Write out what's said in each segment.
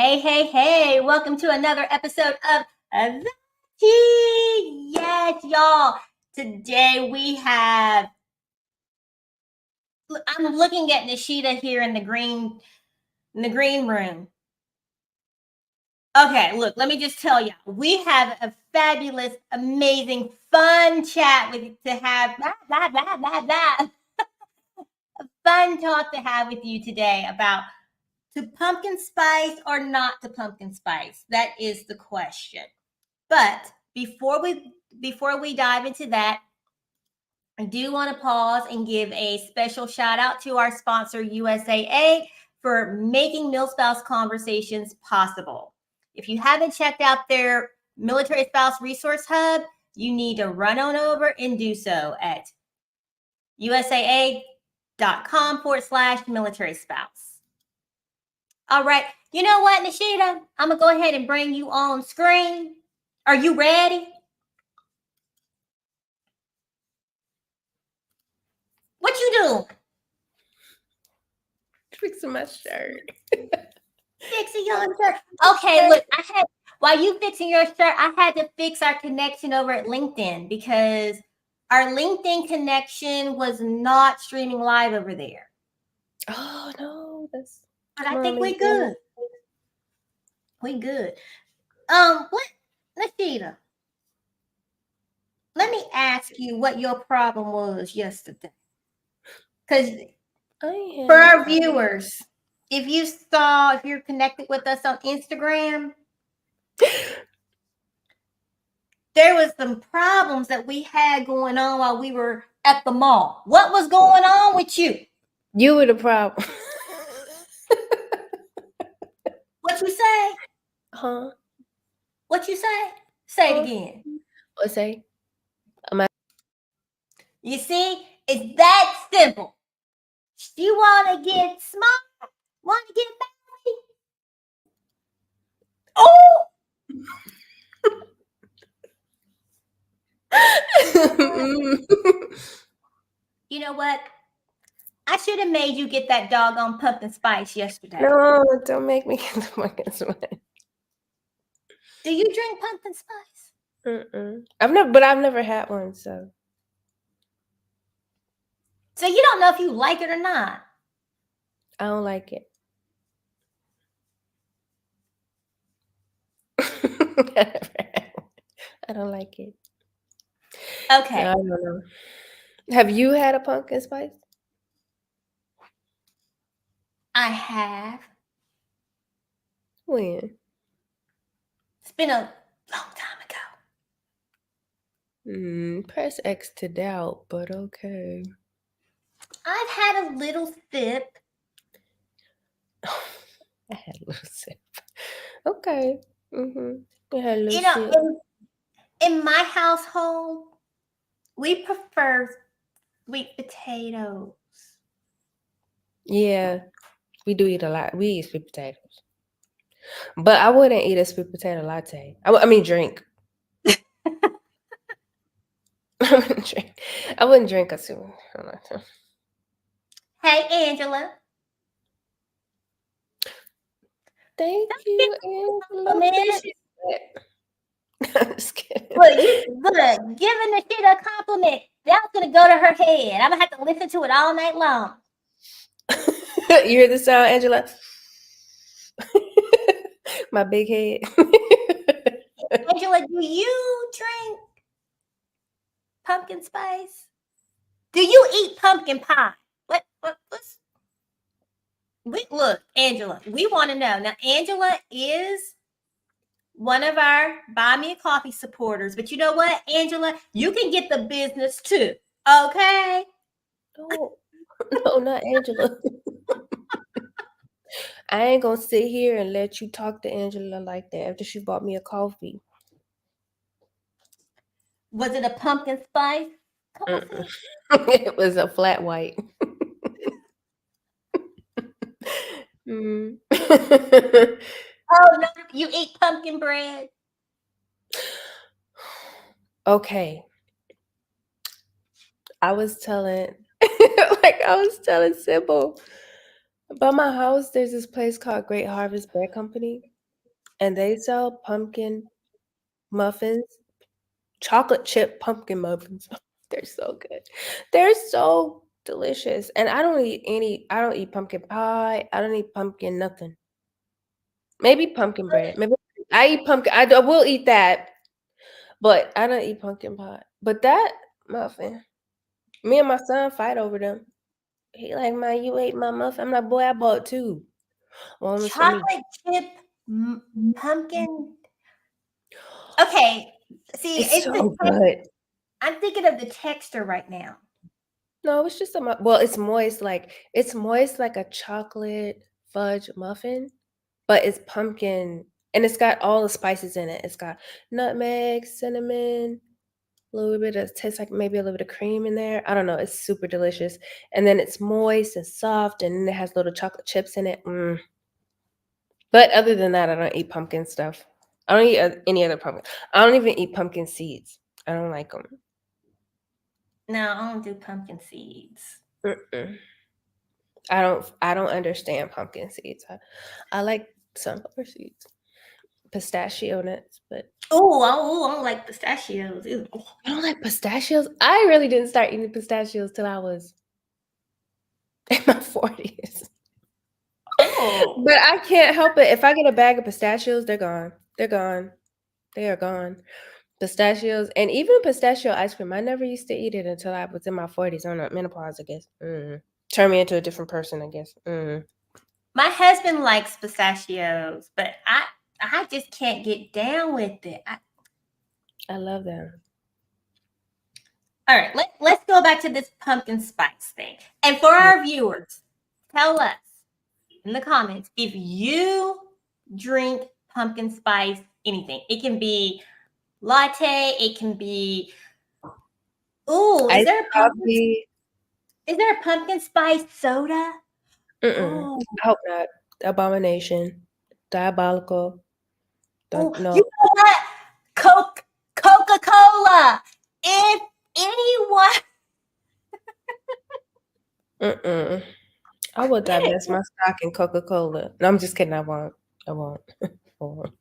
Hey, welcome to another episode of The Tea. Yes, y'all. Today we have, I'm looking at Nishita here in the green room. Okay, look, let me just tell you, we have a fabulous, amazing, fun chat to have, a fun talk to have with you today about to pumpkin spice or not to pumpkin spice. That is the question. But before we dive into that, I do want to pause and give a special shout out to our sponsor, USAA, for making Mil Spouse Conversations possible. If you haven't checked out their Military Spouse Resource Hub, you need to run on over and do so at usaa.com/military spouse. All right. You know what, Nishita? I'm going to go ahead and bring you on screen. Are you ready? What you doing? Fixing my shirt. Fixing your shirt. Okay, look, while you fixing your shirt, I had to fix our connection over at LinkedIn because our LinkedIn connection was not streaming live over there. Oh no, but I think we good. We good. What, Nashida? Let me ask you what your problem was yesterday. Because for our viewers, if you're connected with us on Instagram, there was some problems that we had going on while we were at the mall. What was going on with you? You were the problem. What you say? Huh? What you say? Say it again. What say? You see, it's that simple. You want to get smart? Want to get married? Oh! You know what? I should have made you get that doggone pumpkin spice yesterday. No, don't make me get the pumpkin spice. Do you drink pumpkin spice? I've never had one, so. So you don't know if you like it or not. I don't like it. I don't like it. Okay. No, I don't know. Have you had a pumpkin spice? I have. When? It's been a long time ago. Press X to doubt, but okay. I've had a little sip. I had a little sip. Okay. I had a little sip. In my household, we prefer sweet potatoes. Yeah, we do eat a lot. We eat sweet potatoes. But I wouldn't eat a sweet potato latte. I mean, drink. I wouldn't drink a sweet potato. Hey, Angela. Thank you, Angela. I'm just kidding. Look, giving the shit a compliment. That's gonna go to her head. I'm gonna have to listen to it all night long. You hear the sound, Angela? My big head. Angela, do you drink pumpkin spice? Do you eat pumpkin pie? Look, Angela, we want to know. Now, Angela is one of our Buy Me a Coffee supporters. But you know what, Angela? You can get the business too. Okay? No, not Angela. I ain't gonna sit here and let you talk to Angela like that after she bought me a coffee. Was it a pumpkin spice coffee? It was a flat white. Oh, no, you eat pumpkin bread? Okay. I was telling Sybil, by my house, there's this place called Great Harvest Bread Company. and they sell pumpkin muffins, chocolate chip pumpkin muffins. They're so good. They're so delicious. And I don't eat pumpkin pie. I don't eat pumpkin nothing. Maybe pumpkin bread. Maybe I eat pumpkin. I will eat that, but I don't eat pumpkin pie. But that muffin, me and my son fight over them. He like, "Man, you ate my muffin." I'm like, "Boy, I bought two. One was for me." Chocolate chip pumpkin. Okay, see, It's it's the so good. I'm thinking of the texture right now. No, it's just well, it's moist like a chocolate fudge muffin, but it's pumpkin and it's got all the spices in it. It's got nutmeg, cinnamon, a little bit of tastes like maybe a little bit of cream in there. I don't know. It's super delicious. And then it's moist and soft, and then it has little chocolate chips in it. But other than that, I don't eat pumpkin stuff. I don't eat any other pumpkin. I don't even eat pumpkin seeds. I don't like them. No, I don't do pumpkin seeds. Mm-mm. I don't understand pumpkin seeds. I like sunflower seeds, pistachio nuts, but Oh, I don't like pistachios. Ew. I don't like pistachios. I really didn't start eating pistachios till I was in my 40s. Oh, But I can't help it. If I get a bag of pistachios, they're gone. They're gone. They are gone. Pistachios and even pistachio ice cream. I never used to eat it until I was in my 40s. I don't know, menopause, I guess. Turn me into a different person, I guess. my husband likes pistachios, but I just can't get down with it. I love them. All right, let's go back to this pumpkin spice thing. And for our viewers, tell us in the comments if you drink pumpkin spice anything. It can be latte, it can be Iced coffee. is there a pumpkin spice soda? Mm-mm. Oh, I hope not. Abomination. Diabolical. oh, Don't know. you know what? Coca-Cola. If anyone Mm-mm. I will divest my stock in Coca-Cola. No, I'm just kidding. I won't. I won't. I won't.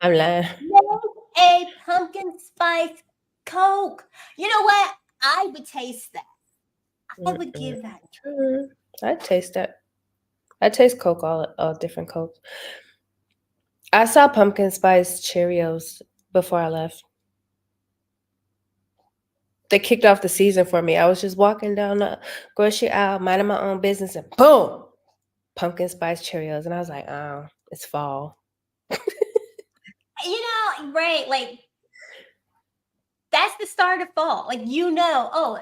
I'm lying. make a pumpkin spice Coke, you know what? I would taste that. I would Mm-mm. give that. I taste that. I taste Coke, all different Cokes. I saw pumpkin spice Cheerios before I left. They kicked off the season for me. I was just walking down the grocery aisle, minding my own business, and boom, pumpkin spice Cheerios. And I was like, oh, it's fall. You know, right? Like that's the start of fall. Like oh,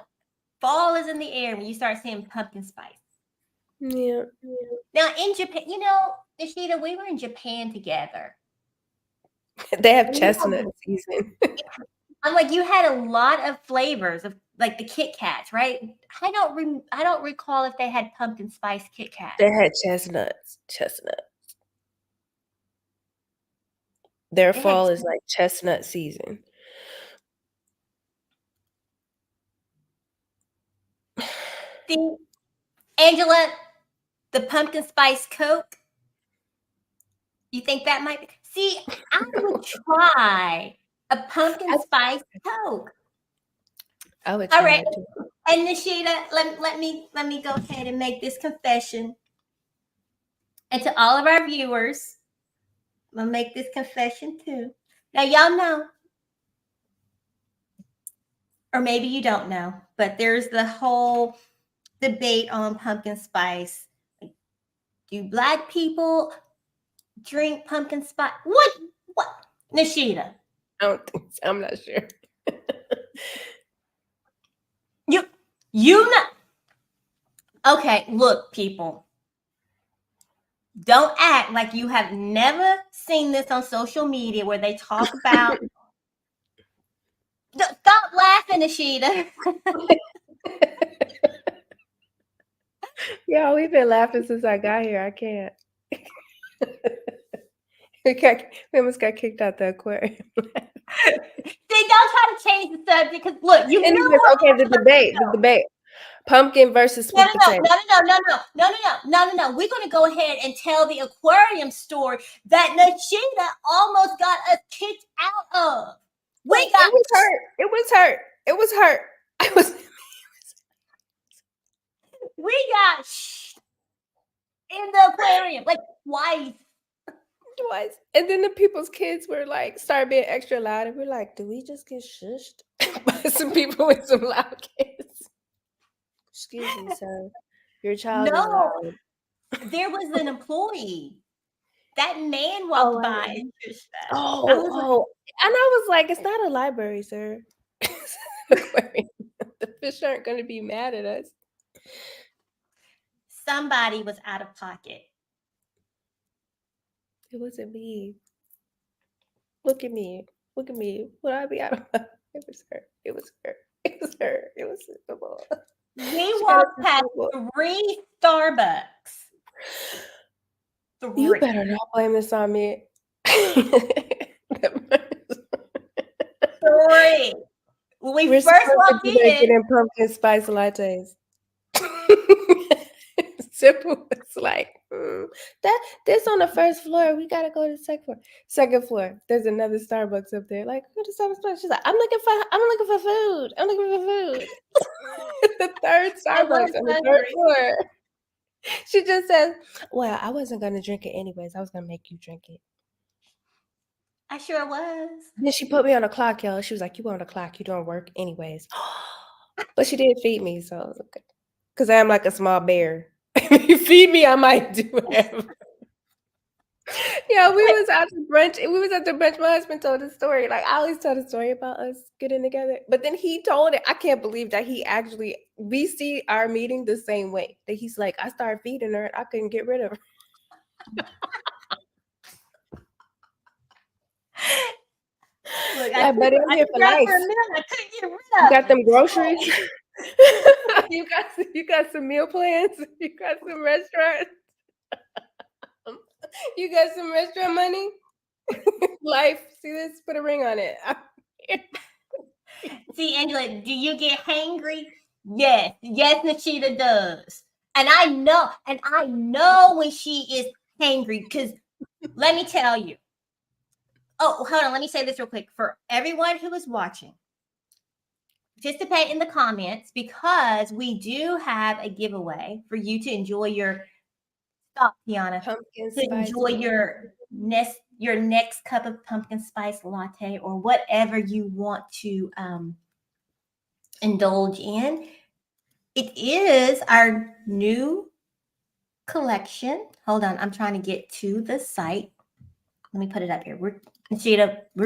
fall is in the air when you start seeing pumpkin spice. Yeah. Now in Japan, Nishida, we were in Japan together. They have chestnut season. I'm like, you had a lot of flavors of like the Kit Kats, right? I don't recall if they had pumpkin spice Kit Kats. They had chestnuts. Their fall is like chestnut season. See, Angela, the pumpkin spice Coke. You think that might be? See, I would try a pumpkin spice Coke. I would All try right, it too. and Nishida, let me go ahead and make this confession. And to all of our viewers, I'm gonna make this confession too. Now, y'all know, or maybe you don't know, but there's the whole debate on pumpkin spice. Do Black people drink pumpkin spice? What? Nishida, I don't think so. I'm not sure. you know. Okay, look, people. Don't act like you have never seen this on social media where they talk about. Stop laughing, Nishida. Yeah, we've been laughing since I got here. I can't. We almost got kicked out the aquarium. See, don't try to change the subject because look, you know Anyways, what? okay, the debate. Pumpkin versus No, sweet no, no, potato. no, no, no, no, no, no, no, no, no, no. We're going to go ahead and tell the aquarium story that Nashida almost got us kicked out of. We It got, was hurt. It was hurt. It was hurt. I was we got in the aquarium like twice. twice. And then the people's kids were like, started being extra loud. And we're like, do we just get shushed by some people with some loud kids? Excuse me, sir. Your child is No, loud. there was an employee. That man Oh, walked by and just that. I was like, oh. And I was like, it's not a library, sir. It's an aquarium. The fish aren't going to be mad at us. somebody was out of pocket. It wasn't me. Look at me. Look at me. Would I be out of pocket? It was her. It was her. It was her. It was Sybil. We Shout out walked to past Sybil. 3 Starbucks. You 3. better not blame this on me. 3. When we We're first supposed to walked be there in, getting pumpkin spice lattes. Sybil was like, this on the first floor. We gotta go to the second floor. Second floor. There's another Starbucks up there. Like, go to Starbucks. She's like, I'm looking for food. I'm looking for food. The third I was Starbucks on the third hungry. floor. She just says, well, I wasn't gonna drink it anyways. I was gonna make you drink it. I sure was. Then she put me on the clock, y'all. She was like, you on the clock, you don't work anyways. But she did feed me, so it was okay. Because I'm like a small bear. If you feed me, I might do whatever. Yeah, we was out to brunch. We was at the brunch. My husband told the story. Like, I always tell the story about us getting together. But then he told it. I can't believe that he actually, we see our meeting the same way. That he's like, I started feeding her and I couldn't get rid of her. Look, Like, buddy, I'm here for life. her a meal. I couldn't get rid You of got it. them groceries? you got some meal plans? You got some restaurants? You got some restaurant money? Life. See this? Put a ring on it. See, Angela, do you get hangry? Yes. Yes, Nashida does. And I know when she is hangry, because let me tell you. Oh, hold on. Let me say this real quick. For everyone who is watching, participate in the comments because we do have a giveaway for you to enjoy your stop, Tiana. Pumpkin To spice. enjoy your next cup of pumpkin spice latte or whatever you want to indulge in. It is our new collection. Hold on, I'm trying to get to the site. Let me put it up here. We're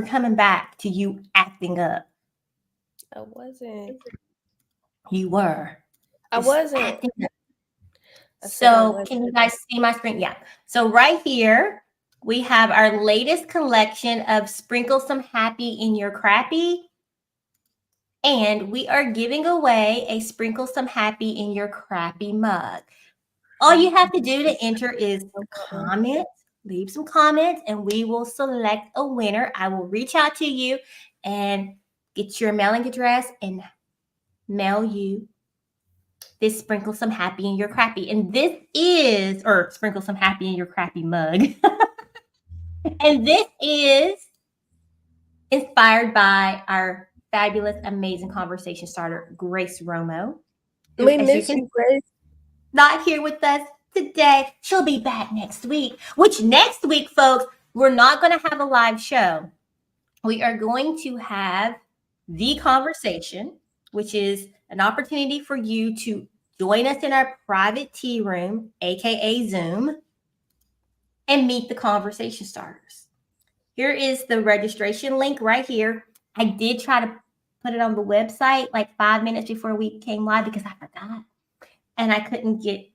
coming back to you acting up. I wasn't. You were. I Just wasn't. acting up. I said I So wasn't. can you guys see my screen? Yeah. So right here, we have our latest collection of Sprinkle Some Happy in Your Crappy. And we are giving away a Sprinkle Some Happy in Your Crappy mug. All you have to do to enter is comment, leave some comments, and we will select a winner. I will reach out to you and get your mailing address and mail you this Sprinkle Some Happy in Your Crappy. And this is, or Sprinkle Some Happy in Your Crappy mug. And this is inspired by our fabulous, amazing conversation starter, Grace Romo. We miss you, Grace. Not here with us today. She'll be back next week, which next week, folks, we're not going to have a live show. We are going to have the conversation, which is an opportunity for you to join us in our private tea room, aka Zoom, and meet the conversation starters. Here is the registration link right here. I did try to put it on the website like 5 minutes before we came live because I forgot. And I couldn't get,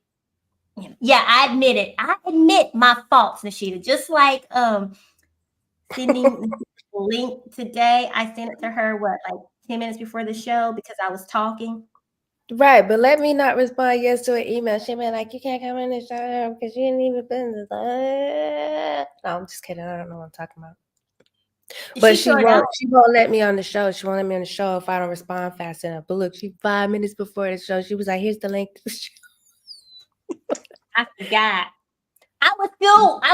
yeah, I admit it. I admit my faults, Nashida. Just like sending the link today, I sent it to her, like 10 minutes before the show because I was talking. Right, but let me not respond yes to an email. She be like, you can't come in the show because you didn't even put in the. No, I'm just kidding. I don't know what I'm talking about. But She sure does. she won't let me on the show. She won't let me on the show if I don't respond fast enough. But look, 5 minutes before the show, she was like, "Here's the link to the show." I forgot. I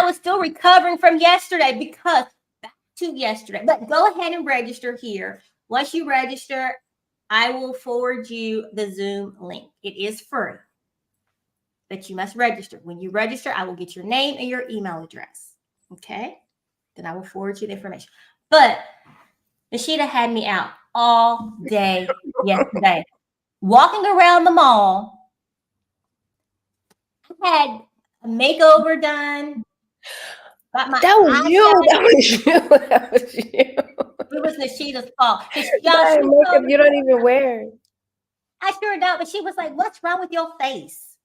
was still recovering from yesterday because back to yesterday. But go ahead and register here. Once you register, I will forward you the Zoom link. It is free, but you must register. When you register, I will get your name and your email address. Okay? Then I will forward you the information. But Nashida had me out all day yesterday, walking around the mall. I had a makeover done. Got my That was you. eyeshadow. That was you. That was you. It was Nashida's fault. Y'all, That she makeup told me, you don't even wear. I sure don't, but she was like, "What's wrong with your face?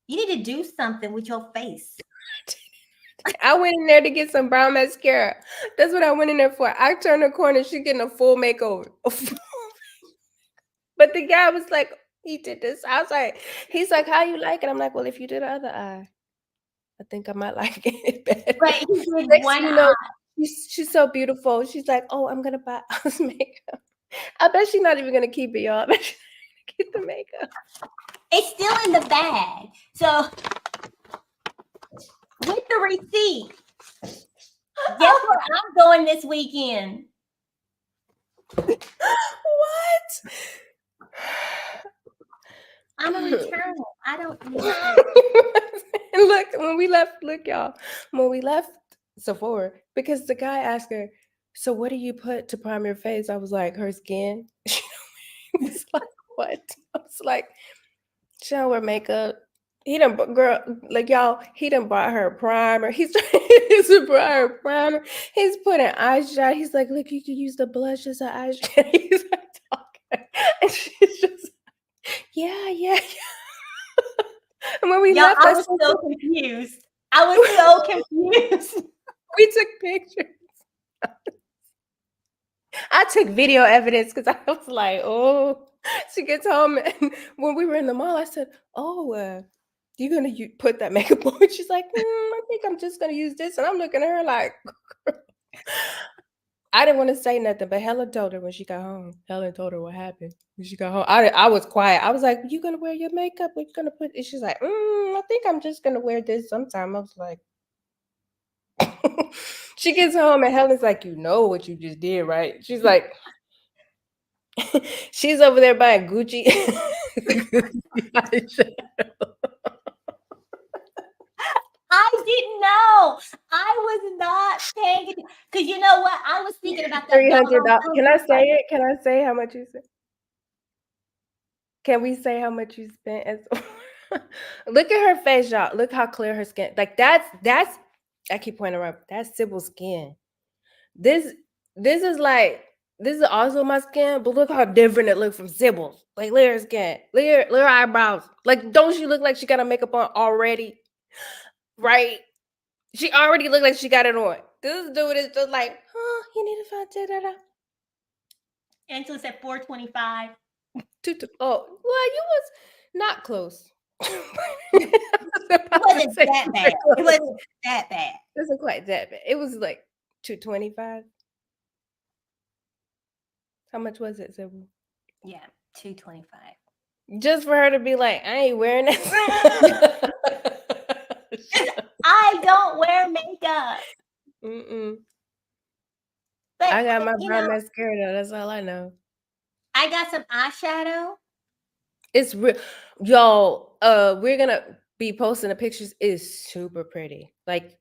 You need to do something with your face." I went in there to get some brown mascara. That's what I went in there for. I turned the corner, she's getting a full makeover. But the guy was like, he did this. I was like, he's like, "How you like it?" I'm like, "Well, if you do the other eye, I think I might like it better." Right, he did Next one thing you eye. know, she's so beautiful. She's like, "Oh, I'm gonna buy house makeup." I bet she's not even gonna keep it, y'all. I bet she's gonna get the makeup. It's still in the bag. So with the receipt, guess where I'm going this weekend? What? I'm a return. I don't need it. And look, when we left, look, y'all, when we left Sephora, because the guy asked her, "So what do you put to prime your face?" I was like, "Her skin." She was like, "What?" I was like, "She don't wear makeup." He done, girl, like y'all, he done bought her a primer. He's brought her a primer. He's putting eyeshadow. He's like, "Look, you can use the blush as an eyeshadow." He's like talking, and she's just, yeah, yeah, yeah. And when we Y'all, left, I was so confused. I was so confused. we took pictures. I took video evidence because I was like, "Oh." She gets home, and when we were in the mall, I said, "Oh, you gonna put that makeup on?" She's like, "I think I'm just gonna use this." And I'm looking at her like, I didn't want to say nothing, but Helen told her when she got home. Helen told her what happened when she got home. I was quiet. I was like, "You gonna wear your makeup? What you gonna put?" And she's like, "I think I'm just gonna wear this sometime." I was like, she gets home and Helen's like, "You know what you just did, right?" She's like, she's over there buying Gucci. I didn't know. I was not paying attention. Because you know what? I was thinking about that $300. doggone Can I say it? Can I say how much you spent? Can we say how much you spent? Look at her face, y'all. Look how clear her skin. Like that's. I keep pointing her up. That's Sybil's skin. This is like, this is also my skin, but look how different it looks from Sybil's. Like, look at her skin. Look at her eyebrows. Like, don't she look like she got her makeup on already? Right? She already looked like she got it on. This dude is just like, "Oh, you need to find da-da-da." until it's at 425. Oh, well, you was not close. It wasn't that bad. It wasn't that bad. It wasn't quite that bad. It was like 225. How much was it, Sybil? Yeah, 225. Just for her to be like, "I ain't wearing this." I don't wear makeup. But I got my you brown know, mascara though. That's all I know. I got some eyeshadow. It's real, yo. We're gonna be posting the pictures. It's super pretty. Like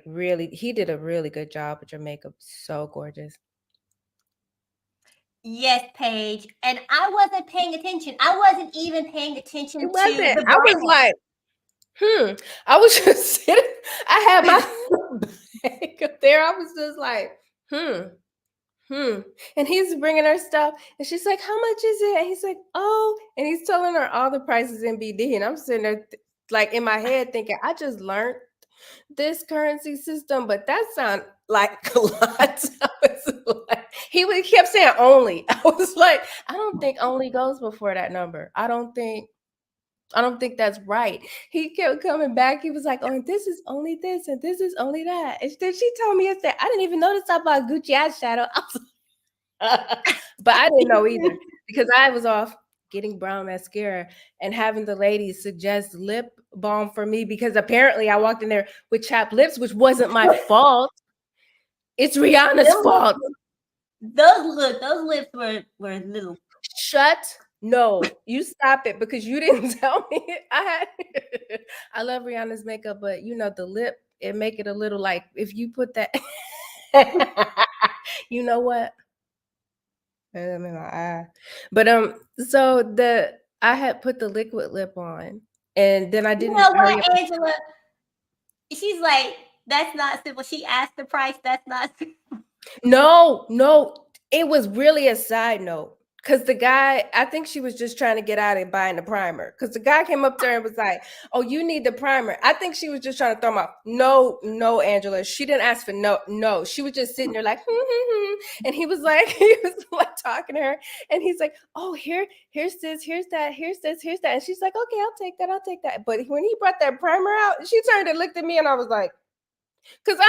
really, he did a really good job with your makeup. So gorgeous. Yes, Paige. And I wasn't paying attention. I wasn't even paying attention It to wasn't. the I was brand. like, I was just sitting. I had my bag up there. I was just like, And he's bringing her stuff, and she's like, "How much is it?" And he's like, "Oh," and he's telling her all the prices in BD, and I'm sitting there like in my head thinking, I just learned this currency system, but that sounds like a lot. I was like, he kept saying only. I was like, I don't think only goes before that number. I don't think. I don't think that's right. He kept coming back. He was like, oh, and this is only this, and this is only that. And then she told me yesterday, I didn't even notice about Gucci eyeshadow. But I didn't know either because I was off getting brown mascara and having the ladies suggest lip balm for me because apparently I walked in there with chapped lips, which wasn't my fault. It's Rihanna's fault. Those lips were little. Shut. No, you stop it because you didn't tell me. I love Rihanna's makeup, but you know the lip, it make it a little like if you put that. You know what? I'm in my eye. But so I had put the liquid lip on, and then I You didn't know hurry what, up. Angela? She's like, that's not Sybil. She asked the price. That's not Sybil. No, it was really a side note. Cause the guy, I think she was just trying to get out of buying the primer. Cause the guy came up to her and was like, "Oh, you need the primer." I think she was just trying to throw him off. No, Angela. She didn't ask for no. She was just sitting there like, and he was like talking to her, and he's like, "Oh, here's this, here's that, here's this, here's that," and she's like, "Okay, I'll take that." But when he brought that primer out, she turned and looked at me, and I was like, because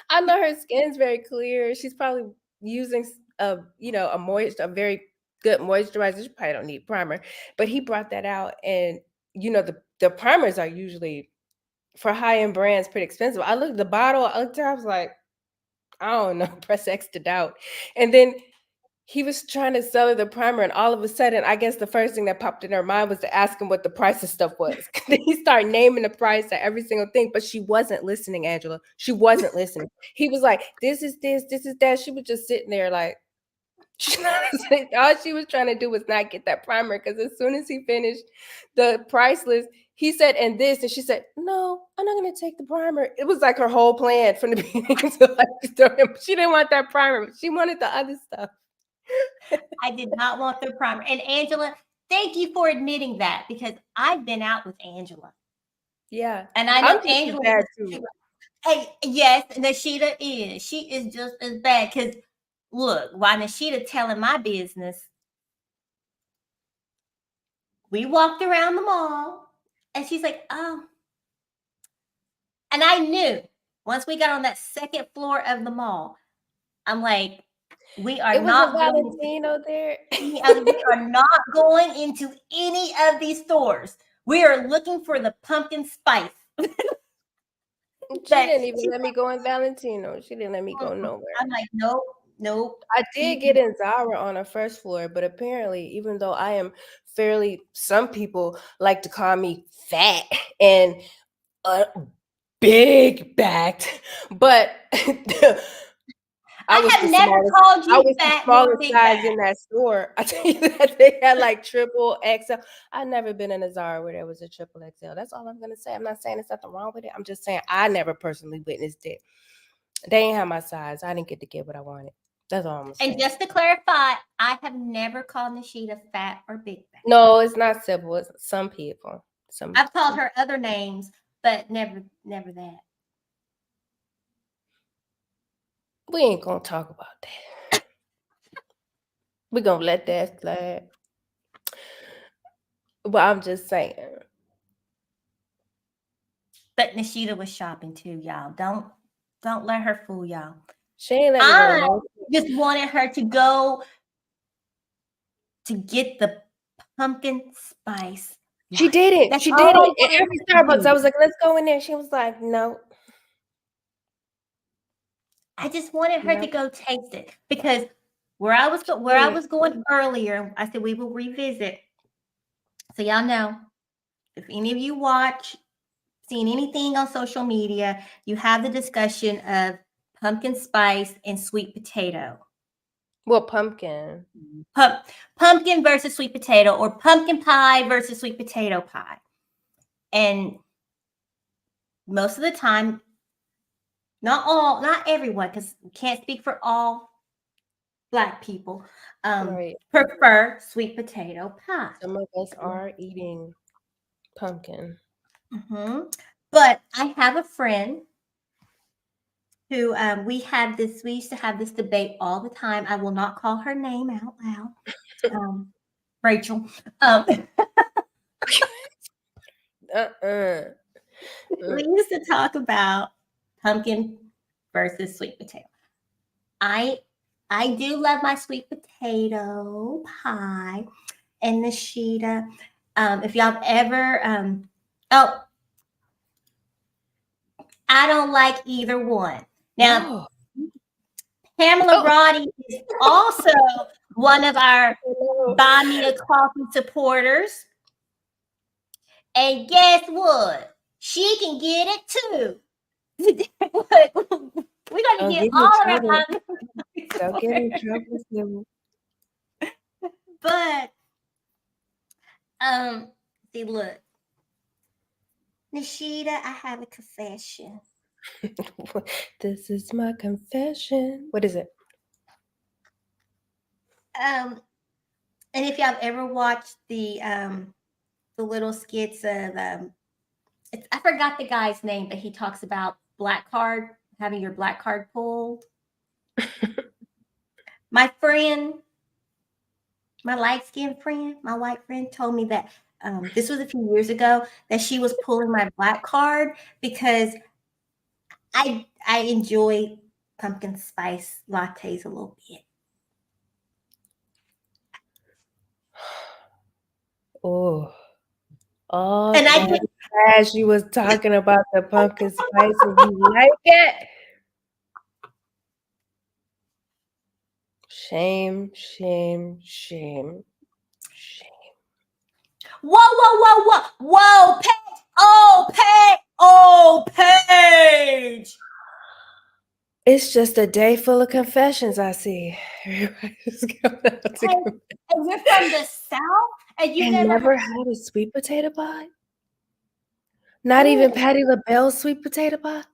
I know her skin's very clear. She's probably using a very good moisturizer. She probably don't need primer, but he brought that out, and the primers are usually for high end brands pretty expensive. I looked at the bottle. I looked at her. I was like, I don't know. Press X to doubt, and then he was trying to sell her the primer, and all of a sudden, I guess the first thing that popped in her mind was to ask him what the price of stuff was. Then he started naming the price of every single thing, but she wasn't listening, Angela. She wasn't listening. He was like, this is this, this is that. She was just sitting there like, all she was trying to do was not get that primer, because as soon as he finished the price list, he said, and this, and she said, no, I'm not going to take the primer. It was like her whole plan from the beginning to like throw him. She didn't want that primer. She wanted the other stuff. I did not want the primer. And Angela, thank you for admitting that because I've been out with Angela. Yeah. And I know I'm just Angela. bad too. Hey, yes, Nashida is. She is just as bad. Because look, while Nashida telling my business, we walked around the mall, and she's like, "Oh," and I knew once we got on that second floor of the mall, I'm like, we are It was a not going Valentino there. we are not going into any of these stores. We are looking for the pumpkin spice. She didn't even let me go in Valentino. She didn't let me go nowhere. I'm like, nope. I did get in Zara on the first floor, but apparently, even though I am some people like to call me fat and big backed, but I have never called you fat nor big size bag. in that store. I tell you that they had like triple XL. I've never been in a Zara where there was a triple XL. That's all I'm gonna say. I'm not saying there's nothing wrong with it. I'm just saying I never personally witnessed it. They ain't have my size. I didn't get to get what I wanted. That's all I'm saying. And just to clarify, I have never called Nashida fat or big bag. No, it's not Sybil. It's some people. I've called her other names, but never that. We ain't gonna talk about that. We're gonna let that slide. But I'm just saying. But Nashida was shopping too, y'all. Don't let her fool y'all. She ain't let me I go. just wanted her to go to get the pumpkin spice. She did it. That's She all did I it. At wanted every her to Starbucks, do. I was like, let's go in there. She was like, no. I just wanted her to go taste it because where I was going earlier, I said we will revisit. So y'all know, if any of you seen anything on social media, you have the discussion of pumpkin spice and sweet potato. Well, pumpkin. Pumpkin versus sweet potato, or pumpkin pie versus sweet potato pie. And most of the time, not everyone, because we can't speak for all Black people, Right. prefer sweet potato pie. Some of us are eating pumpkin. Mm-hmm. But I have a friend who we used to have this debate all the time. I will not call her name out loud. Rachel. We used to talk about pumpkin versus sweet potato. I do love my sweet potato pie and Nishita. If y'all have ever oh, I don't like either one. Now, Pamela Roddy is also one of our Buy Me a Coffee supporters. And guess what? She can get it too. We're going to Don't get get in all of our trouble. Buy Me a Don't get in Coffee trouble, Sybil. But see, look, Nishita, I have a confession. This is my confession. What is it? And if y'all ever watched the little skits of I forgot the guy's name, but he talks about black card, having your black card pulled. My friend, my light-skinned friend, my white friend told me that this was a few years ago that she was pulling my black card because I enjoy pumpkin spice lattes a little bit. Oh, And I that trash you was talking about the pumpkin spice and you like it. Shame, shame, shame, shame. Whoa, Paige! Oh, Paige! It's just a day full of confessions, I see. Everybody's going out to Paige, and you're from the South, and you and never had a sweet potato pie? Not even Patti LaBelle's sweet potato pie?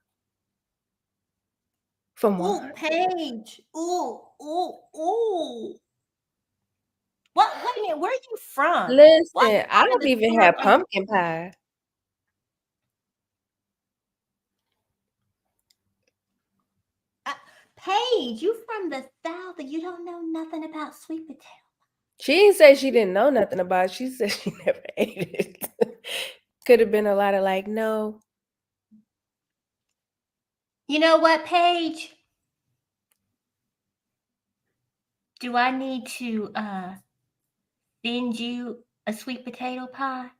From Ooh, Walmart? Paige. Ooh. What? Wait a minute. Where are you from? What Listen, I part of don't the even South have are you? pumpkin pie. Paige, you from the South, and you don't know nothing about sweet potato. She didn't say she didn't know nothing about it. She said she never ate it. Could have been a lot of like, no. You know what, Paige? Do I need to send you a sweet potato pie?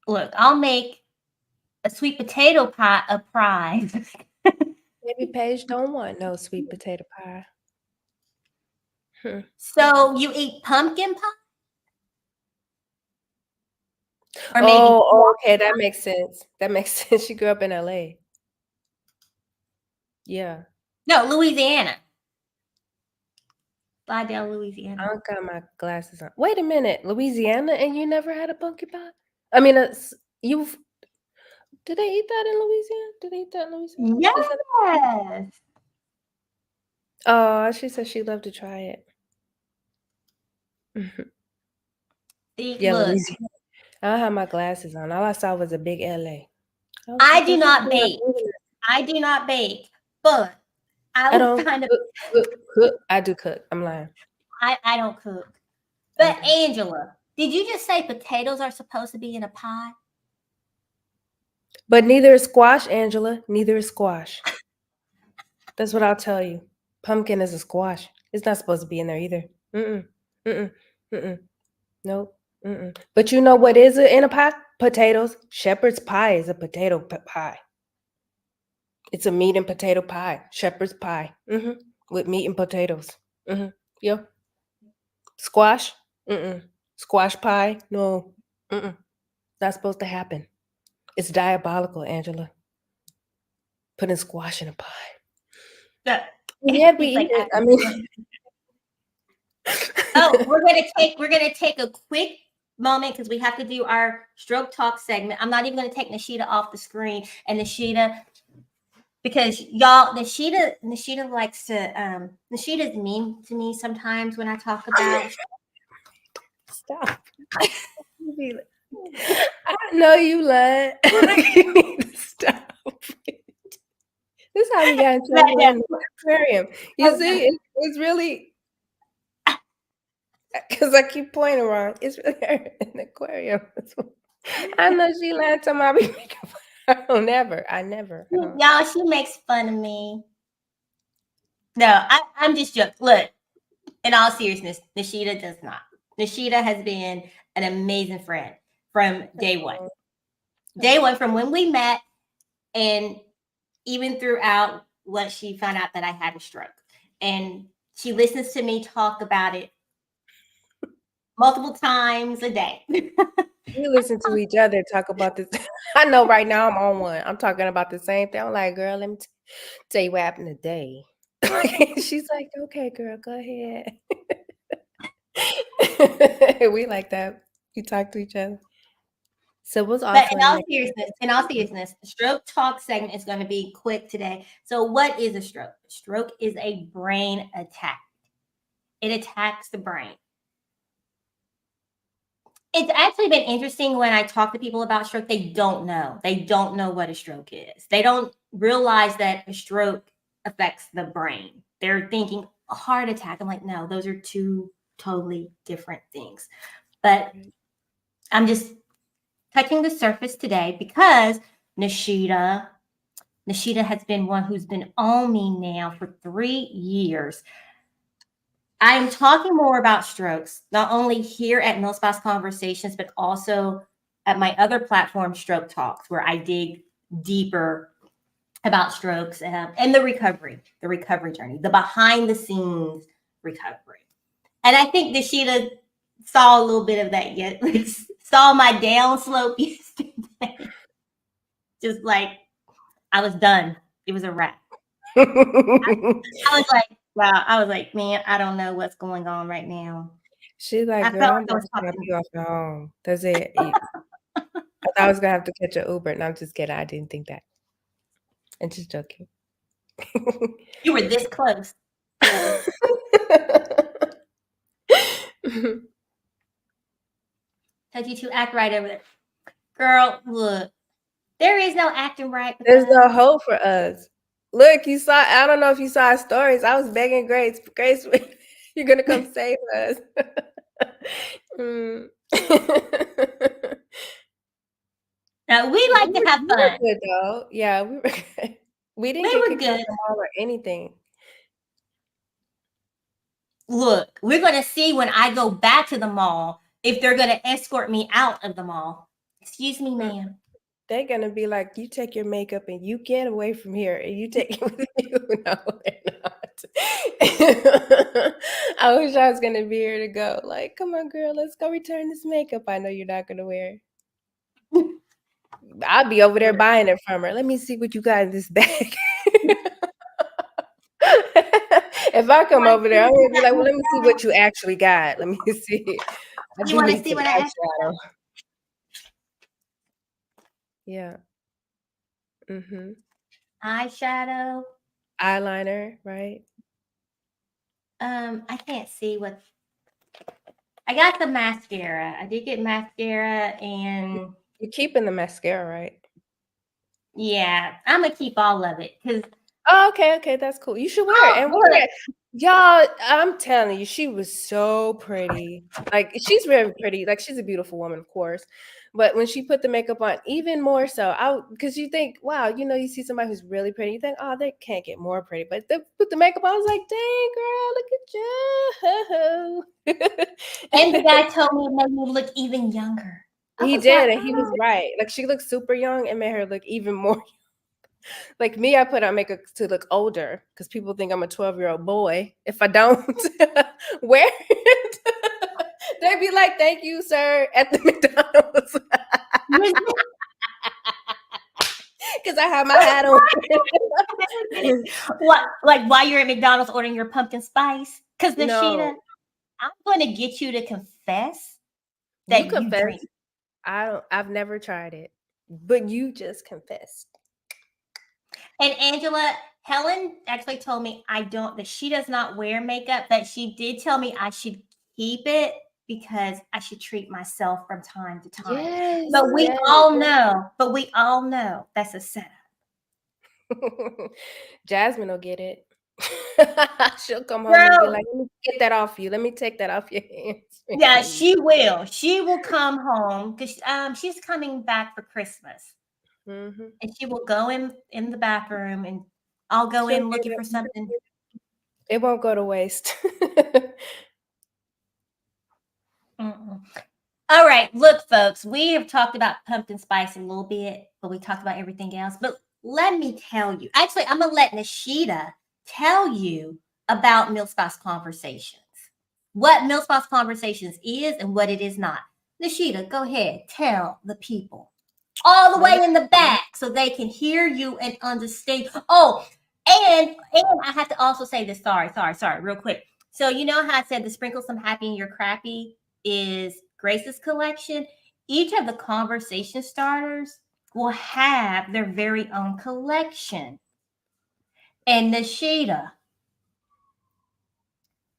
Look, I'll make a sweet potato pie a prize. Maybe Paige don't want no sweet potato pie. So you eat pumpkin pie? Or maybe Oh, okay, that makes sense. That makes sense. She grew up in LA. Yeah. no, Louisiana. Slidell, I Louisiana. don't got my glasses on. Wait a minute, Louisiana, and you never had a pumpkin pie? I mean, you've. Did they eat that in Louisiana? Did they eat that in Louisiana? Is that? Yes. Oh, she said she'd love to try it. See, Yeah, look, Louisiana. I don't have my glasses on. All I saw was a big LA. was I like, do "Well, she not grew up bake. living there." I do not bake, but I I was don't kind of cook. I do cook. I'm lying. I don't cook. But Okay. Angela, did you just say potatoes are supposed to be in a pie? But neither is squash, Angela. Neither is squash. That's what I'll tell you. Pumpkin is a squash. It's not supposed to be in there either. Nope. But you know what is in a pie? Potatoes. Shepherd's pie is a potato pie. It's a meat and potato pie. Shepherd's pie. With meat and potatoes. Yep. Squash? Squash pie? No. Not supposed to happen. It's diabolical, Angela. Putting squash in a pie. Yeah, we He's eat like, it. I mean, oh, we're gonna take a quick moment because we have to do our stroke talk segment. I'm not even gonna take Nishita off the screen, and Nishita, because y'all, Nishita likes to Nishita's mean to me sometimes when I talk about stop. I know you lied. You need to stop. This is how we got in trouble in the aquarium. You see, it's really because I keep pointing wrong. It's really her in the aquarium. I know she lying to me. I be making fun. I never. Y'all, she makes fun of me. No, I'm just joking. Look, in all seriousness, Nishita does not. Nishita has been an amazing friend from day one. Day one, from when we met, and even throughout what she found out that I had a stroke. And she listens to me talk about it multiple times a day. We listen to each other talk about this. I know right now I'm on one. I'm talking about the same thing. I'm like, girl, let me tell you what happened today. She's like, okay, girl, go ahead. We like that. We talk to each other. So what's But also in all seriousness, the stroke talk segment is going to be quick today. So, what is a stroke? A stroke is a brain attack. It attacks the brain. It's actually been interesting when I talk to people about stroke. They don't know. They don't know what a stroke is. They don't realize that a stroke affects the brain. They're thinking a heart attack. I'm like, no, those are two totally different things. But I'm just touching the surface today because Nishita has been one who's been on me now for 3 years. I'm talking more about strokes, not only here at Mill Spouse Conversations, but also at my other platform, Stroke Talks, where I dig deeper about strokes and the recovery journey, the behind the scenes recovery. And I think Nishita saw a little bit of that yet, saw my down slope yesterday. Just like I was done. It was a wrap. I was like, wow. I was like, man, I don't know what's going on right now. She's like, I girl, felt I'm like I about was to drop talking. you off at home. That's it. I thought I was gonna have to catch an Uber, and I'm just kidding. I didn't think that. I'm just joking. You were this close. Told you to act right over there. Girl, look, there is no acting right. There's no hope for us. Look, you saw. I don't know if you saw our stories. I was begging Grace. Grace, you're gonna come save us. Now, we like to have We were fun. good though. Yeah, we were good. We didn't We get were kicked out good. the mall or anything. Look, we're going to see when I go back to the mall if they're going to escort me out of the mall. Excuse me, ma'am. They're gonna be like, you take your makeup and you get away from here and you take it with you. No, they're not. I wish I was gonna be here to go. Like, come on, girl, let's go return this makeup. I know you're not gonna wear. I'll be over there buying it from her. Let me see what you got in this bag. If I come over there, I'm gonna be like, well, let me see what you actually got. Let me see. I You do want to need see some what I actually eyeshadow. Yeah. Mm-hmm. eyeshadow? Eyeliner, right? I can't see what. I got the mascara. I did get mascara, and You're keeping the mascara, right? yeah, I'm gonna keep all of it because Oh, okay, that's cool. You should wear it and wear it. Y'all, I'm telling you, she was so pretty. Like, she's very pretty. Like, she's a beautiful woman, of course. But when she put the makeup on, even more so, because you think, wow, you see somebody who's really pretty, you think, oh, they can't get more pretty. But they put the makeup on, I was like, dang, girl, look at you. and the guy told me it made me look even younger. He did, and he was right. Like, she looked super young and made her look even more. Like me, I put on makeup to look older because people think I'm a 12-year-old boy. If I don't wear it, they'd be like, "Thank you, sir," at the McDonald's because I have my hat on. What, like while you're at McDonald's ordering your pumpkin spice? Because Nishita, No, I'm going to get you to confess you that you confess. drink. I've never tried it, but you just confessed. And Angela, Helen actually told me that she does not wear makeup, but she did tell me I should keep it because I should treat myself from time to time. Yes, But we yes. all know that's a setup. Jasmine will get it. She'll come home and be Girl, like, "Let me get that off you. Let me take that off your hands." yeah, she will. She will come home because she's coming back for Christmas, Mhm. and she will go in the bathroom, and I'll go She'll in get looking it. for something. It won't go to waste. Mm-mm. All right, look, folks, we have talked about pumpkin spice a little bit, but we talked about everything else. But let me tell you, actually, I'm gonna let Nashida tell you about Milk Spice Conversations. What Milk Spice Conversations is and what it is not. Nashida, go ahead, tell the people all the way in the back so they can hear you and understand. Oh, and I have to also say this. Sorry, real quick. So you know how I said the sprinkle some happy in your crappy is Grace's collection. Each of the conversation starters will have their very own collection. And Nashida,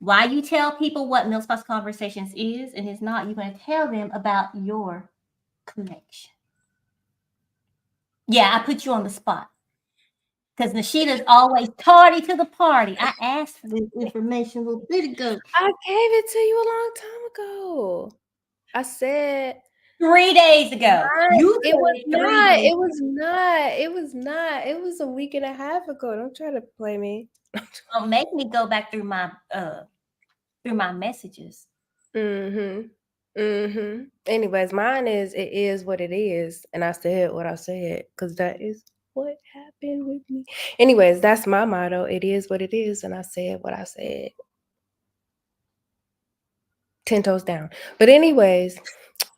why you tell people what Milk Spice Conversations is and is not, you're going to tell them about your collection. Yeah, I put you on the spot. Because Nashida's always tardy to the party. I asked for this information a little bit ago. I gave it to you a long time ago. I said 3 days ago. not. You It was said three not. days It was not. It was not. It was a week and a half ago. Don't try to play me. Don't make me go back through my messages. Mhm. Mhm. Anyways, mine is it is what it is, and I said what I said because that is what happened with me. Anyways, that's my motto. It is what it is, and I said what I said. 10 toes down. But anyways,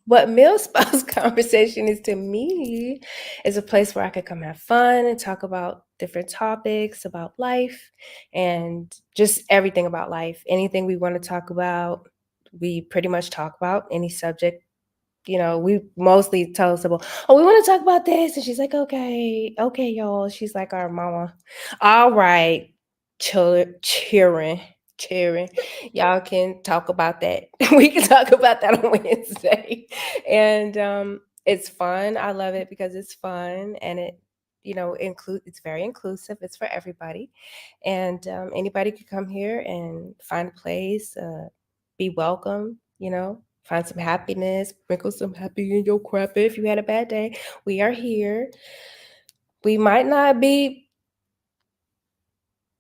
what Meal Spouse Conversation is to me is a place where I could come have fun and talk about different topics about life and just everything about life. Anything we want to talk about, we pretty much talk about any subject. You know, we mostly tell Sybil, "Oh, we want to talk about this," and she's like, "Okay, y'all." She's like our mama. All right, cheering. Y'all can talk about that. We can talk about that on Wednesday, and it's fun. I love it because it's fun and it, it's very inclusive. It's for everybody, and anybody could come here and find a place, be welcome. Find some happiness, sprinkle some happy in your crap. If you had a bad day, we are here. We might not be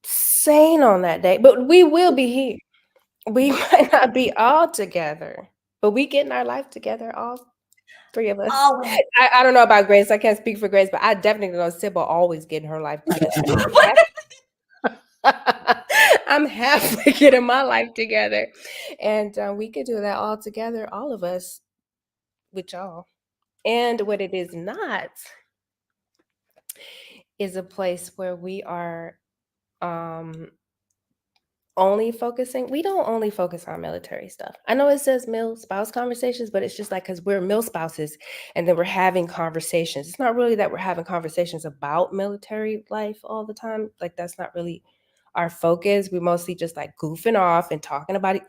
sane on that day, but we will be here. We might not be all together, but we getting our life together, all three of us. Always. I don't know about Grace. I can't speak for Grace, but I definitely know Sybil always getting her life together. I'm halfway getting my life together. And we could do that all together, all of us, with y'all. And what it is not is a place where we are only focusing. We don't only focus on military stuff. I know it says mil spouse conversations, but it's just like because we're mil spouses and then we're having conversations. It's not really that we're having conversations about military life all the time. Like that's not really our focus. We're mostly just like goofing off and talking about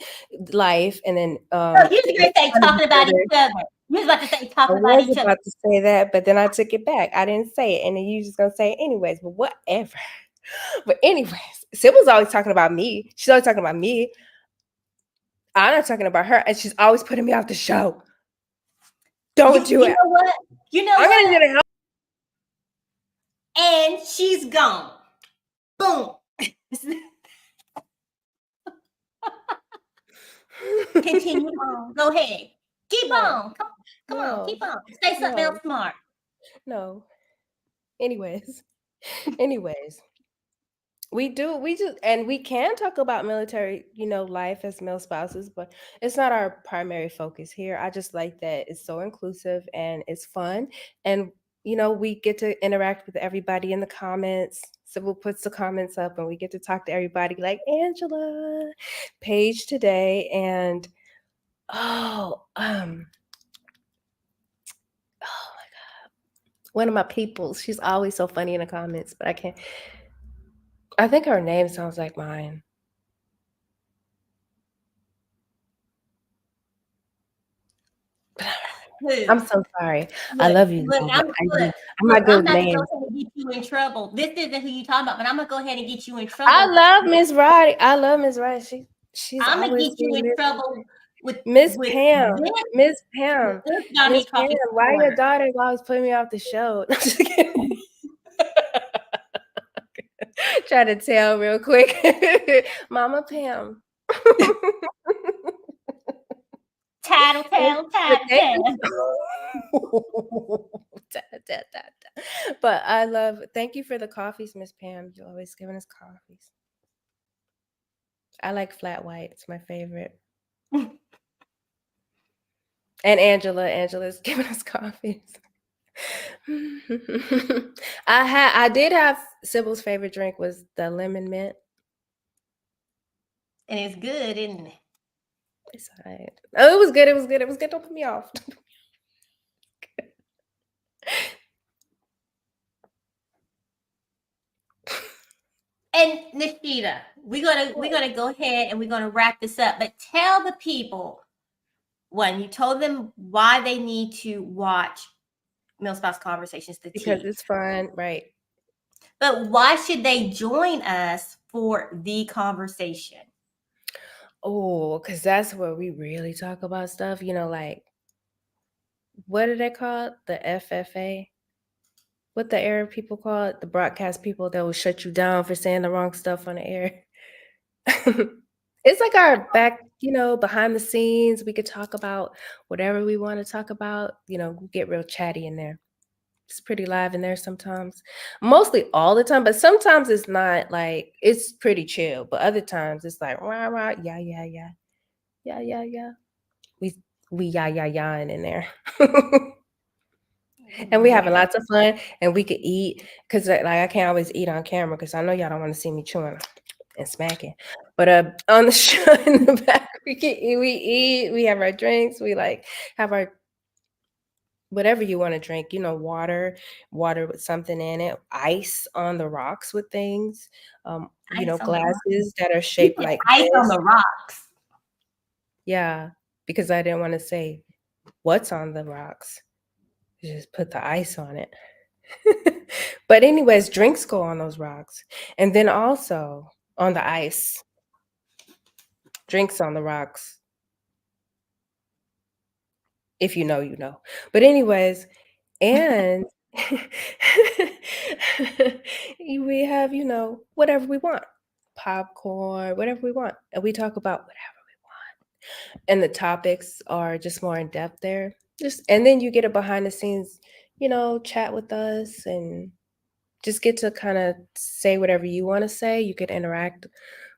life and then No, you was going to say talking about each other. You was about to say I talking about was each other. about to say that, but then I took it back. I didn't say it, and then you just gonna say it anyways. But whatever. But anyways, Sybil's always talking about me. She's always talking about me. I'm not talking about her, and she's always putting me off the show. Don't do You it. know what? You know I'm gonna what? get a help. And she's gone. Boom. Continue on. Go ahead. Keep No, on. Come on. no, Keep on. Say something else no, smart. no. Anyways, anyways. We just and we can talk about military, life as male spouses, but it's not our primary focus here. I just like that it's so inclusive and it's fun. And we get to interact with everybody in the comments. Sybil puts the comments up and we get to talk to everybody like Angela, Paige today, and oh, oh my God. One of my peoples. She's always so funny in the comments, but I think her name sounds like mine. Who? I'm so sorry. I Look, love you, look, though, but look, I'm look, not good I'm with about to go names. ahead and get you in trouble. This isn't who you talking about, but I'm gonna go ahead and get you in I trouble. love Miss Roddy. I love Miss Roddy. She's I'm gonna always get you being in Miss trouble with Miss with Pam. this Miss with Pam. this Johnny Miss Pam. talking Why your corner. daughter's always putting me off the show? I'm just kidding. Try to tell real quick. Mama Pam. Tattletale, But thank you. tattletale. But thank you for the coffees, Miss Pam. You're always giving us coffees. I like flat white. It's my favorite. And Angela's giving us coffees. I did have Sybil's favorite drink was the lemon mint. And it's good, isn't it? It's all right. Oh, it was good. It was good. It was good. Don't put me off. And Nishita, we're gonna go ahead and we're gonna wrap this up. But tell the people when you told them why they need to watch Mill Spouse Conversations, the Because tea. it's fun, right? But why should they join us for the conversation? Oh, because that's where we really talk about stuff. Like what are they called? The FFA. What the air people call it? The broadcast people that will shut you down for saying the wrong stuff on the air. It's like our behind the scenes. We could talk about whatever we want to talk about. We get real chatty in there. It's pretty live in there sometimes. Mostly all the time, but sometimes it's not like it's pretty chill. But other times it's like rah rah, yeah, yeah, yeah. Yeah, yeah, yeah. We yeah in there. And we having lots of fun, and we could eat because like I can't always eat on camera because I know y'all don't want to see me chewing and smacking. But on the show in the back, we can eat, we have our drinks, we like have our whatever you want to drink, water with something in it, ice on the rocks with things, Ice on the rocks. glasses that are You shaped put like ice on this. the rocks. Yeah, because I didn't want to say what's on the rocks. Just put the ice on it. But anyways, drinks go on those rocks. And then also on the ice, drinks on the rocks. If you know, you know. But anyways, and we have, whatever we want. Popcorn, whatever we want. And we talk about whatever we want. And the topics are just more in depth there. And then you get a behind the scenes, chat with us and just get to kind of say whatever you want to say. You could interact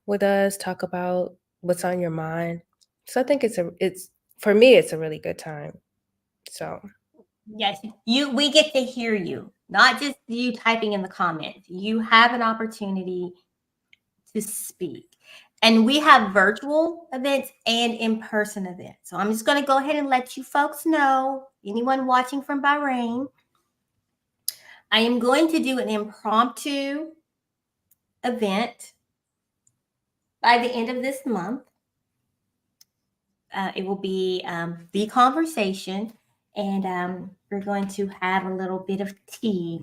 with us, talk about what's on your mind. So I think it's for me, it's a really good time. So Yes, we get to hear you, not just you typing in the comments. You have an opportunity to speak. And we have virtual events and in-person events. So I'm just going to go ahead and let you folks know, anyone watching from Bahrain, I am going to do an impromptu event by the end of this month. It will be the conversation, and we're going to have a little bit of tea,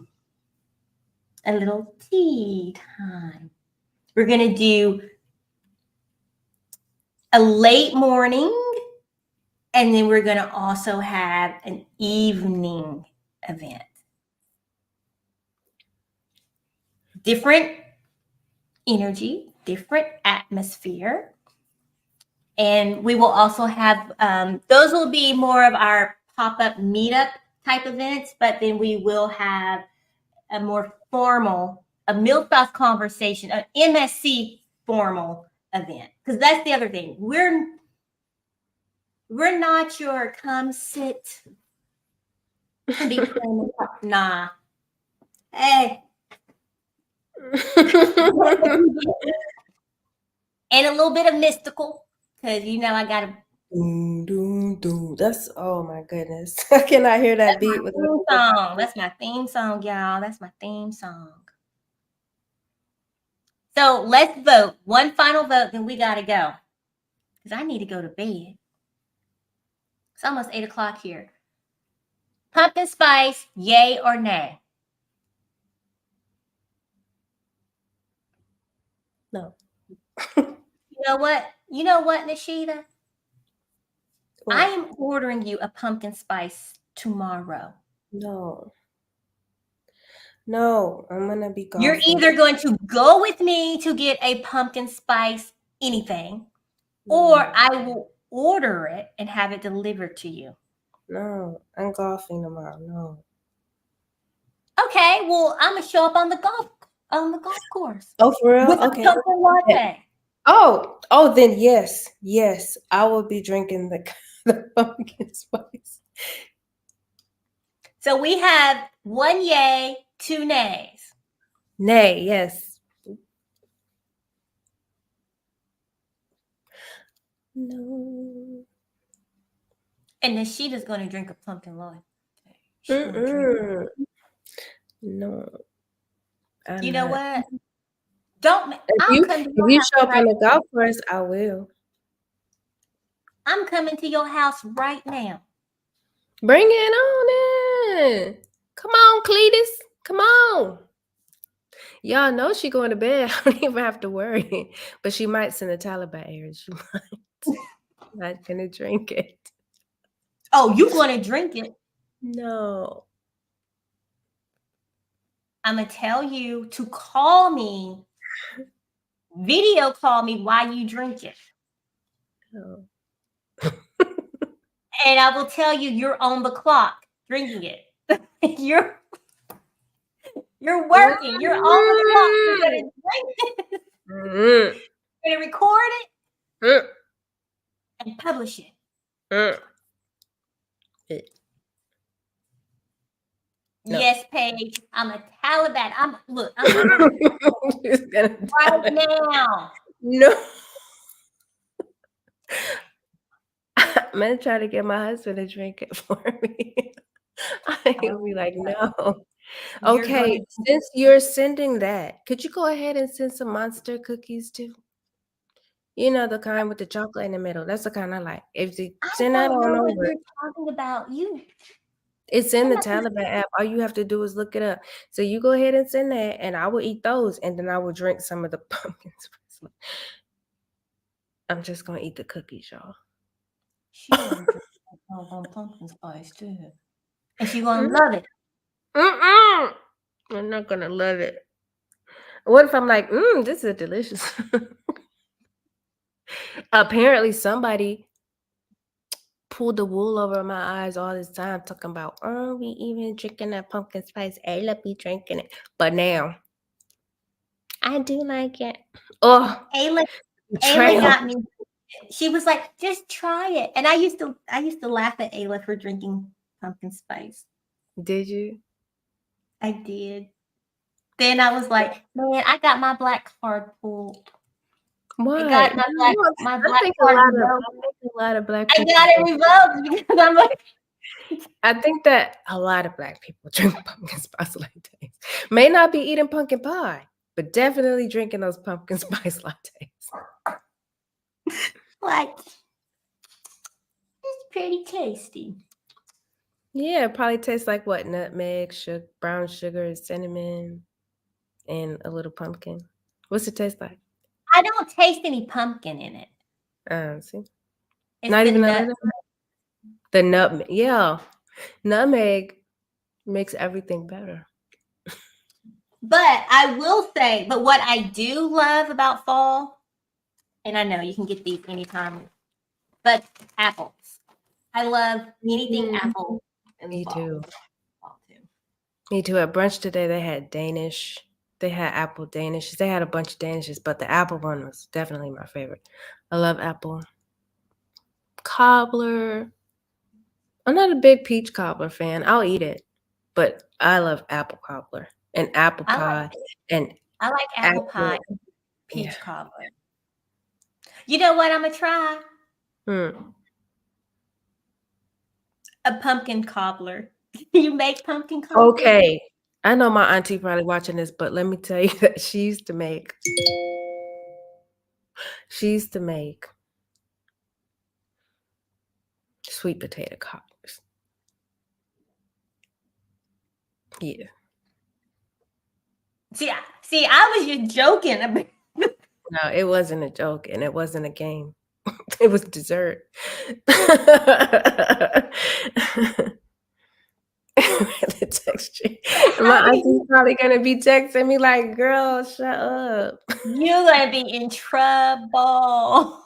a little tea time. We're going to do a late morning, and then we're going to also have an evening event. Different energy, different atmosphere. And we will also have, those will be more of our pop-up meetup type events, but then we will have a more formal, a Mill Spouse Conversation, an MSC formal event. Because that's the other thing. We're not your come sit and be playing. Nah. Hey. And a little bit of mystical, because I got to. Doom, doom, doom. That's, oh my goodness. I cannot hear that beat with Theme song. That's my theme song, y'all. That's my theme song. So let's vote. One final vote, then we got to go. Because I need to go to bed. It's almost 8 o'clock here. Pumpkin spice, yay or nay? No. You know what? You know what, Nishida? I What? am ordering you a pumpkin spice tomorrow. No. No, I'm gonna be You're golfing. either going to go with me to get a pumpkin spice anything, or No, I will order it and have it delivered to you. no, I'm golfing tomorrow. No. Okay, well, I'm gonna show up on the golf course Oh, for real? with a Okay. pumpkin latte. Oh, then yes, I will be drinking the the pumpkin spice. So we have 1 yay, 2 nays. Nay, yes. No. And Nishida's gonna drink a pumpkin latte. She's gonna drink. Mm-mm. No, I'm You know not. what? Don't. If I'll you come to if your you house show up on right. the golf course, I will. I'm coming to your house right now. Bring it on in. Come on, Cletus. Come on. Y'all know she going to bed. I don't even have to worry. But she might send a Taliban here. She might. Not gonna drink it. Oh, you gonna drink it? No. I'm gonna tell you to call me, video call me while you drink it, No. and I will tell you you're on the clock drinking it. You're working. You're on the clock. You're gonna drink it. Mm, You're gonna record it mm, and publish it. mm. No. Yes, Paige. I'm a Taliban. I'm gonna She's gonna right die. now. No. I'm gonna try to get my husband to drink it for me. He'll be like, no. You're gonna. Okay, since you're sending that, could you go ahead and send some monster cookies too? You know, the kind with the chocolate in the middle. That's the kind I like. If you I send that don't on know what over, you're talking about. it's in I'm the not gonna- Taliban app. All you have to do is look it up. So you go ahead and send that, and I will eat those, and then I will drink some of the pumpkin spice. I'm just gonna eat the cookies, y'all. She gonna drink on pumpkin spice too, and she gonna love it. Mm-mm. I'm not gonna love it. What if I'm like, this is delicious? Apparently, somebody pulled the wool over my eyes all this time, talking about, oh, we even drinking that pumpkin spice. Ayla be drinking it. But now, I do like it. Oh, Ayla betrayal. got me. She was like, "Just try it," and I used to laugh at Ayla for drinking pumpkin spice. Did you? I did. Then I was like, "Man, I got my black card pulled. I Why? got my I black think card revoked. a lot of black I people. got it revoked because I'm like, I think that a lot of black people drink pumpkin spice lattes. May not be eating pumpkin pie, but definitely drinking those pumpkin spice lattes. like it's pretty tasty." Yeah, it probably tastes like what? Nutmeg, brown sugar, cinnamon, and a little pumpkin. What's it taste like? I don't taste any pumpkin in it. See, It's not the even nut. the nutmeg. Yeah, nutmeg makes everything better. But I will say, but what I do love about fall, and I know you can get these anytime, but apples. I love anything apple in the Me fall. too. Fall too. Me too. At brunch today, they had Danish. They had apple Danishes. They had a bunch of Danishes, but the apple one was definitely my favorite. I love apple. Cobbler. I'm not a big peach cobbler fan. I'll eat it, but I love apple cobbler and apple I pie and like apple pie, apple. Yeah. peach cobbler. You know what I'm gonna try? A pumpkin cobbler. You make pumpkin cobbler? Okay. I know my auntie probably watching this, but let me tell you that she used to make sweet potato cobblers. Yeah. See, I was just joking. No, it wasn't a joke, and it wasn't a game. It was dessert. The texture. My auntie's probably gonna be texting me like, "Girl, shut up." You're gonna be in trouble.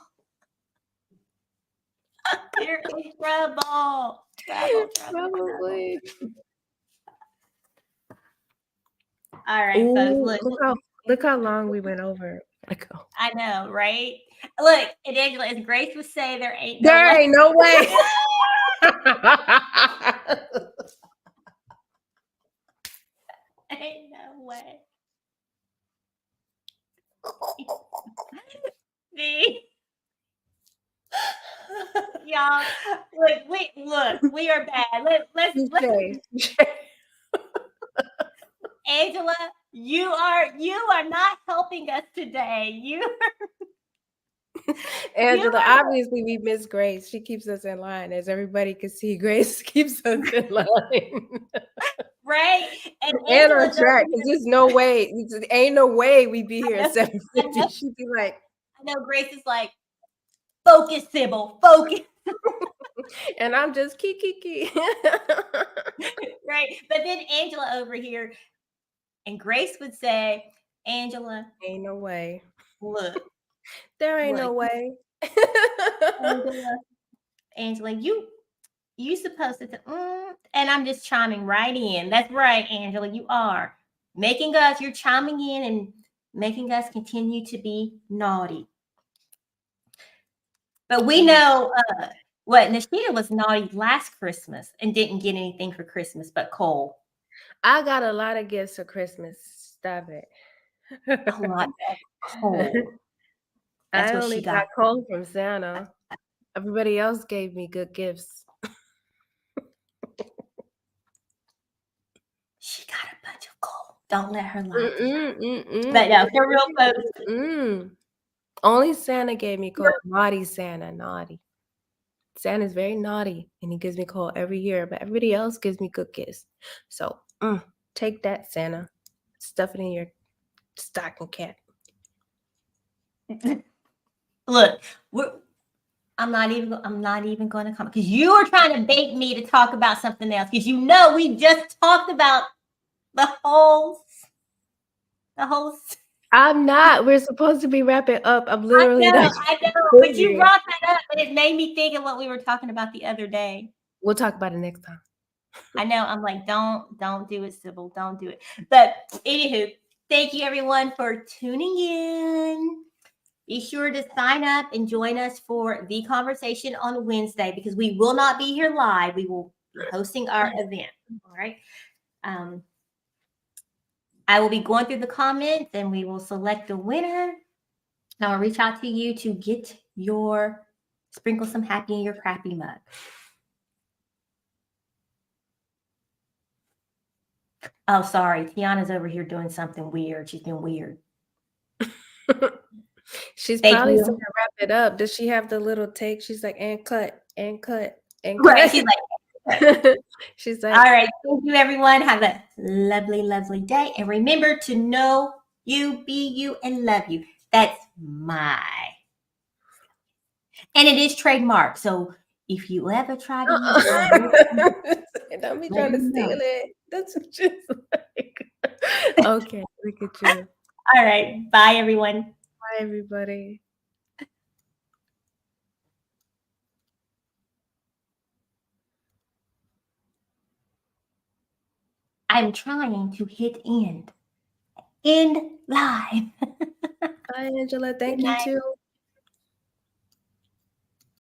You're in trouble. Trouble. Probably. All right, folks. Look how long we went over. I know, right? Look, and Angela, as Grace would say, there ain't no way. Ain't no way. See? Y'all, look, we are bad. Let's Angela, you are not helping us today. Angela, obviously we miss Grace. She keeps us in line. As everybody can see, Grace keeps us in line. Right? And on track. There's no way. Ain't no way we be here at 7:50. She'd be like, I know Grace is like, focus, Sybil, focus. And I'm just kiki. Right. But then Angela over here, and Grace would say, Angela, ain't no way. Look. There ain't no way. Angela, you supposed to and I'm just chiming right in. That's right, Angela, you are you're chiming in and making us continue to be naughty. But we know what Nashida was naughty last Christmas and didn't get anything for Christmas but coal. I got a lot of gifts for Christmas. Stop it. A lot of coal. That's I what only she got coal from Santa. Everybody else gave me good gifts. She got a bunch of coal. Don't let her lie. But no, for real, folks. Only Santa gave me coal. Naughty Santa, naughty. Santa's very naughty, and he gives me coal every year, but everybody else gives me good gifts. So, take that, Santa. Stuff it in your stocking cap. Look, I'm not even going to comment because you were trying to bait me to talk about something else because we just talked about the whole. I'm not. We're supposed to be wrapping up. I'm literally. I know, but you brought that up, and it made me think of what we were talking about the other day. We'll talk about it next time. I know. I'm like, don't do it, Sybil. Don't do it. But anywho, thank you everyone for tuning in. Be sure to sign up and join us for the conversation on Wednesday because we will not be here live. We will be hosting our event. All right. I will be going through the comments and we will select a winner. And I'll reach out to you to get your sprinkle some happy in your crappy mug. Oh, sorry. Tiana's over here doing something weird. She's been weird. She's probably going to wrap it up. Does she have the little take? She's like, and cut. Right. She's like, all right. Thank you, everyone. Have a lovely, lovely day. And remember to know you, be you, and love you. That's and it is trademark. So if you ever try to use it, don't be trying to steal it. That's what she's like. Okay, look at you. All right. Bye, everyone. Bye, everybody. I'm trying to hit end live. Bye, Angela. Thank you too.